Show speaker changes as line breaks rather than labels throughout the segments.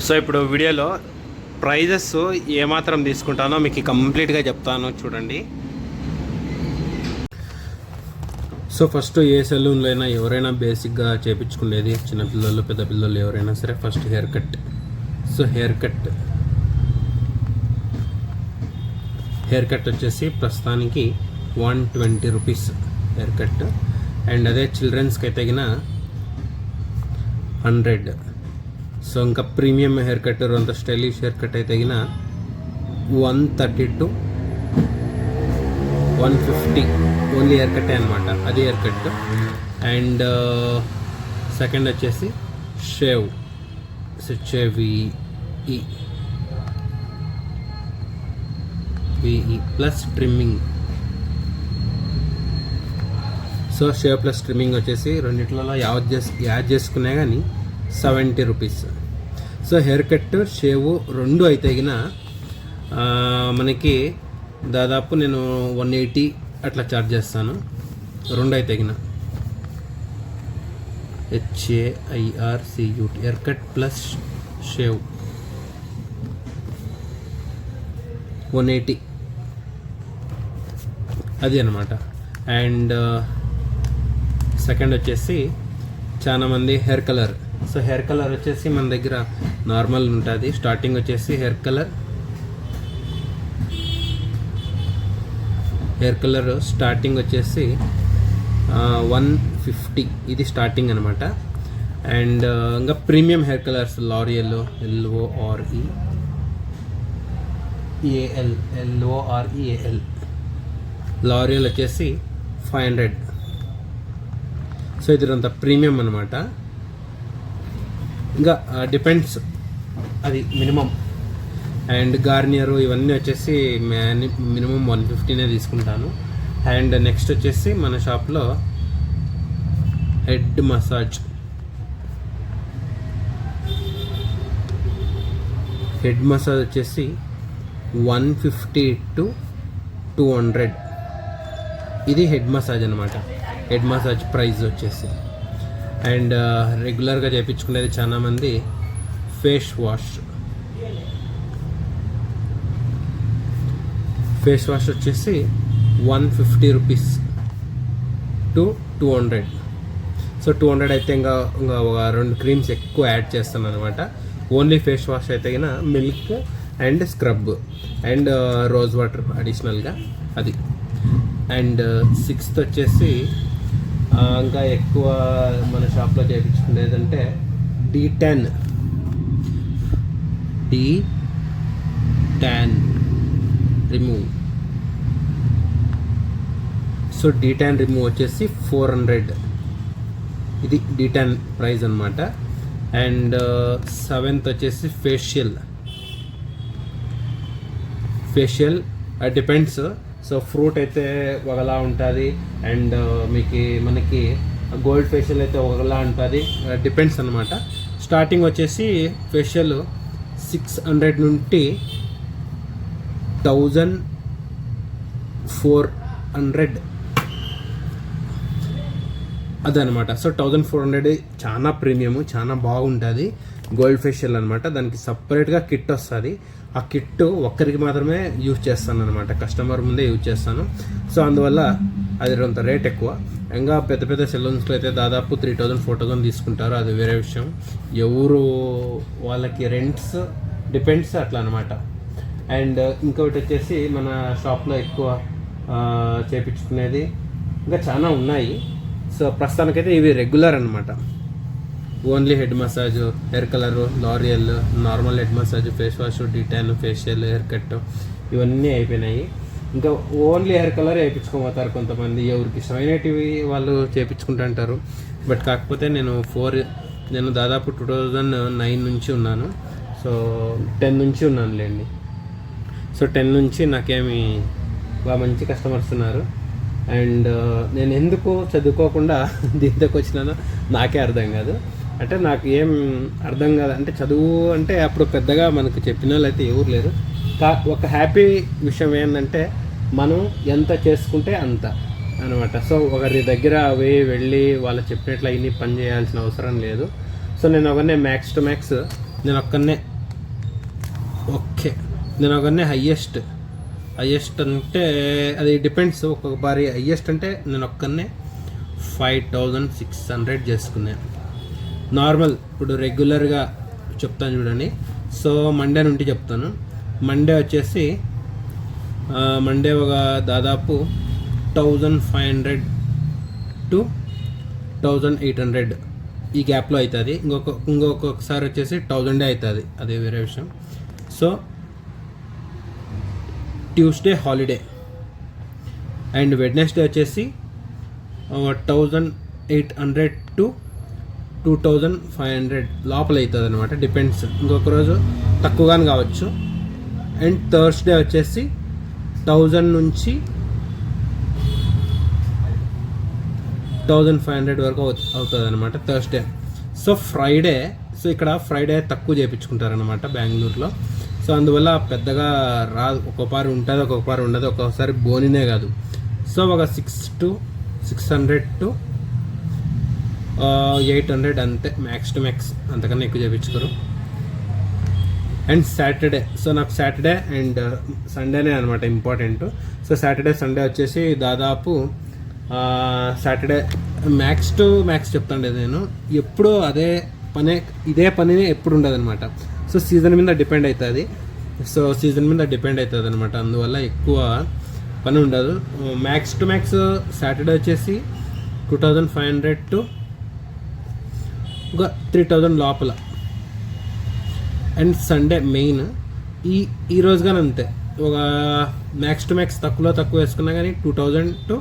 So ఇప్పుడు వీడియోలో prices ఏమాత్రం తీసుకుంటానో మీకు కంప్లీట్గా చెప్తాను చూడండి. సో ఫస్ట్ ఏ సెలూన్లో అయినా ఎవరైనా బేసిక్గా చేయించుకునేది చిన్నపిల్లలు పెద్ద పిల్లలు ఎవరైనా సరే first hair cut. So hair cut వచ్చేసి ప్రస్తుతానికి 120 రూపీస్ హెయిర్ కట్. అండ్ అదే చిల్డ్రన్స్కి అయితే తగిన 100. సో ఇంకా ప్రీమియం హెయిర్ కట్ అంత స్టైలిష్ హెయిర్ కట్ అయితే తగిన 130 to 150 ఓన్లీ హెయిర్ కట్టే అనమాట, అది హెయిర్ కట్. అండ్ సెకండ్ వచ్చేసి shave VE plus trimming. So shave plus trimming వచ్చేసి రెండిట్లలో యాడ్ చేసుకునే కానీ 70 rupees. So hair cut shave రెండు అయితే గిన మనకి దాదాపు నేను 180 అట్లా ఛార్జ్ చేస్తాను. రెండు అయితే గిన HAIRCUT hair cut plus shave 180 అది అనమాట. అండ్ సెకండ్ వచ్చేసి చాలామంది hair colour. So hair colour వచ్చేసి మన దగ్గర నార్మల్ ఉంటుంది. స్టార్టింగ్ వచ్చేసి హెయిర్ కలర్ స్టార్టింగ్ వచ్చేసి 150, ఇది స్టార్టింగ్ అనమాట. అండ్ ఇంకా premium hair colours L'Oreal LOREAL L'Oreal వచ్చేసి 500. సో ఇది అంత ప్రీమియం అనమాట. ఇంకా డిపెండ్స్, అది మినిమం. అండ్ గార్నియర్ ఇవన్నీ వచ్చేసి మినిమం 150నే తీసుకుంటాను. అండ్ నెక్స్ట్ వచ్చేసి మన షాప్లో హెడ్ మసాజ్ వచ్చేసి 150 to 200. ఇది హెడ్ మసాజ్ అనమాట, హెడ్ మసాజ్ ప్రైస్ వచ్చేసి. అండ్ రెగ్యులర్గా చేయించుకునేది చాలామంది ఫేస్ వాష్ వచ్చేసి 150 రూపీస్ to 200. సో 200 అయితే ఇంకా ఒక 2 క్రీమ్స్ ఎక్కువ యాడ్ చేస్తాను అనమాట. ఓన్లీ ఫేస్ వాష్ అయితే కన్నా milk and scrub and rose water అడిషనల్గా అది. అండ్ సిక్స్త్ వచ్చేసి ఇంకా ఎక్కువ మన షాప్లో చేయించుకునేదంటే D10 remove. So D10 remove వచ్చేసి 400, ఇది D10 ప్రైస్ అనమాట. అండ్ సెవెంత్ వచ్చేసి ఫేషియల్ డిపెండ్స్. సో ఫ్రూట్ అయితే ఒకలా ఉంటుంది, అండ్ మనకి గోల్డ్ ఫేషియల్ అయితే ఒకలా ఉంటుంది, డిపెండ్స్ అనమాట. స్టార్టింగ్ వచ్చేసి ఫేషియల్ 600 నుండి 1400 అదనమాట. సో 1400 చాలా ప్రీమియము, చాలా బాగుంటుంది గోల్డ్ ఫేషియల్ అనమాట. దానికి సపరేట్గా కిట్ వస్తుంది. ఆ కిట్ ఒక్కరికి మాత్రమే యూజ్ చేస్తాను అనమాట, కస్టమర్ ముందే యూజ్ చేస్తాను. సో అందువల్ల అది కొంత రేట్ ఎక్కువ. ఇంకా పెద్ద పెద్ద సెలూన్స్లో అయితే దాదాపు 3000 4000 తీసుకుంటారు, అది వేరే విషయం. ఎవరు వాళ్ళకి రెంట్స్ డిపెండ్స్ అట్లా అనమాట. అండ్ ఇంకొకటి వచ్చేసి మన షాప్లో ఎక్కువ చేయించుకునేది ఇంకా చాలా ఉన్నాయి. సో ప్రస్తుతానికైతే ఇవి రెగ్యులర్ అనమాట. Only head massage, hair colour, L'Oreal, normal head massage, face wash, D10, facial, hair cut ఇవన్నీ అయిపోయినాయి. ఇంకా ఓన్లీ హెయిర్ కలర్ వేయించుకోపోతారు కొంతమంది, ఎవరికి ఇష్టమైనటివి వాళ్ళు చేయించుకుంటుంటారు. బట్ కాకపోతే నేను దాదాపు 2009 నుంచి ఉన్నాను. సో 10 నుంచి ఉన్నాను లేండి. సో 10 నుంచి నాకేమి బాగా మంచి కస్టమర్స్ ఉన్నారు. అండ్ నేను ఎందుకు చదువుకోకుండా దీంట్లోకి వచ్చినానో నాకే అర్థం కాదు. అంటే నాకు ఏం అర్థం కాదు, అంటే చదువు అంటే అప్పుడు పెద్దగా మనకు చెప్పిన వాళ్ళు అయితే ఎవరు లేరు. ఒక హ్యాపీ విషయం ఏంటంటే మనం ఎంత చేసుకుంటే అంత అనమాట. సో ఒకరి దగ్గర వెళ్ళి వాళ్ళు చెప్పినట్లు ఇన్ని పని చేయాల్సిన అవసరం లేదు. సో నేను ఒకనే మ్యాక్స్ టు మ్యాక్స్ నేను ఒక్కనే ఓకే నేను ఒకనే హయ్యెస్ట్ అంటే అది డిపెండ్స్. ఒక్కొక్క బారి హయ్యెస్ట్ అంటే నేను ఒక్కనే 5600 చేసుకున్నాను. నార్మల్ ఇప్పుడు రెగ్యులర్గా చెప్తాను చూడండి. సో మండే నుండి చెప్తాను. మండే వచ్చేసి మండే ఒక దాదాపు 1500 to 1800 ఈ గ్యాప్లో అవుతుంది. ఇంకొకసారి వచ్చేసి 1000 అవుతుంది, అదే వేరే విషయం. So Tuesday holiday and Wednesday వచ్చేసి 1800 to 2500 లోపల అవుతుంది అనమాట, డిపెండ్స్. ఇంకొక రోజు తక్కువగానే కావచ్చు. అండ్ థర్స్డే వచ్చేసి 1000 నుంచి 1500 వరకు అవుతుంది అనమాట థర్స్డే. సో ఫ్రైడే, సో ఇక్కడ ఫ్రైడే తక్కువ చేయించుకుంటారనమాట బెంగళూరులో. సో అందువల్ల పెద్దగా రాదు, ఒక్కొక్కసారి ఉంటుంది ఒక్కొక్కసారి ఉండదు, ఒక్కొక్కసారి బోనినే కాదు. సో ఒక 600 to 800 అంతే, మ్యాక్స్ టు మ్యాక్స్, అంతకన్నా ఎక్కువ చేయించుకోరు. అండ్ సాటర్డే, సో నాకు సాటర్డే అండ్ సండేనే అనమాట ఇంపార్టెంట్. సో సాటర్డే సండే వచ్చేసి దాదాపు సాటర్డే మ్యాక్స్ టు మ్యాక్స్ చెప్తాండే నేను. ఎప్పుడు ఇదే పని ఎప్పుడు ఉండదు అనమాట. సో సీజన్ మీద డిపెండ్ అవుతుంది. అనమాట. అందువల్ల ఎక్కువ పని ఉండదు. మ్యాక్స్ టు మ్యాక్స్ సాటర్డే వచ్చేసి 2500 to ఒక 3000 లోపల. అండ్ సండే మెయిన్ ఈ రోజు కానీ అంతే, ఒక మ్యాక్స్ టు మ్యాక్స్ తక్కువ వేసుకున్నా కానీ 2000 to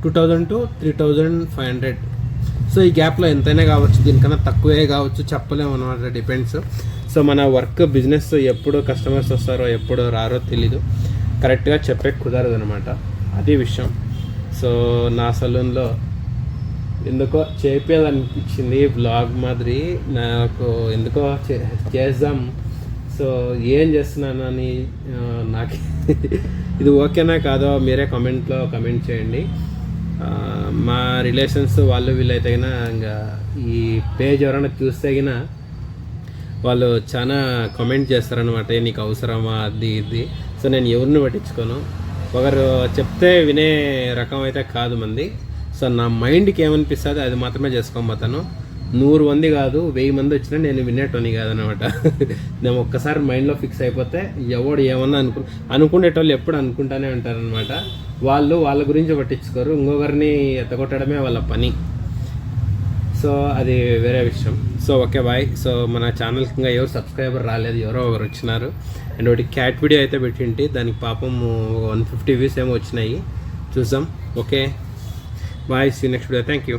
3500. సో ఈ గ్యాప్లో ఎంతైనా కావచ్చు, దీనికన్నా తక్కువే కావచ్చు, చెప్పలేము అనమాట, డిపెండ్స్. సో మన వర్క్ బిజినెస్ ఎప్పుడు కస్టమర్స్ వస్తారో ఎప్పుడు రారో తెలీదు, కరెక్ట్గా చెప్పే కుదరదు అనమాట, అది విషయం. సో నా సలూన్లో ఎందుకో చేయాలనిపించింది బ్లాగ్ మాదిరి, నాకు ఎందుకో చేద్దాం. సో ఏం చేస్తున్నానని నాకు ఇది ఓకేనా కాదో మీరే కామెంట్లో కమెంట్ చేయండి. మా రిలేషన్స్ వాళ్ళు వీళ్ళైతే గిన ఇంకా ఈ పేజ్ ఎవరైనా చూస్తే గిన వాళ్ళు చాలా కామెంట్ చేస్తారనమాట, నీకు అవసరమా అది ఇది. సో నేను ఎవరిని పట్టించుకోను, ఒకరు చెప్తే వినే రకం అయితే కాదు మంది. సో నా మైండ్కి ఏమనిపిస్తుంది అది మాత్రమే చేసుకోబోతాను. 100 మంది కాదు 1000 మంది వచ్చినా నేను వినేటోని కాదనమాట. నేను ఒక్కసారి మైండ్లో ఫిక్స్ అయిపోతే ఎవడు ఏమన్నా అనుకునేటోళ్ళు ఎప్పుడు అనుకుంటానే ఉంటారనమాట. వాళ్ళ గురించి పట్టించుకోరు, ఇంకొకరిని ఎత్తగొట్టడమే వాళ్ళ పని. సో అది వేరే విషయం. So okay bye. సో మన ఛానల్కి ఇంకా ఎవరు సబ్స్క్రైబర్ రాలేదు, ఎవరో ఒకరు వచ్చినారు. అండ్ ఒకటి క్యాట్ వీడియో అయితే పెట్టింటి, దానికి పాపం 150 వ్యూస్ ఏమో వచ్చినాయి, చూద్దాం. Okay bye, see next video. Thank you.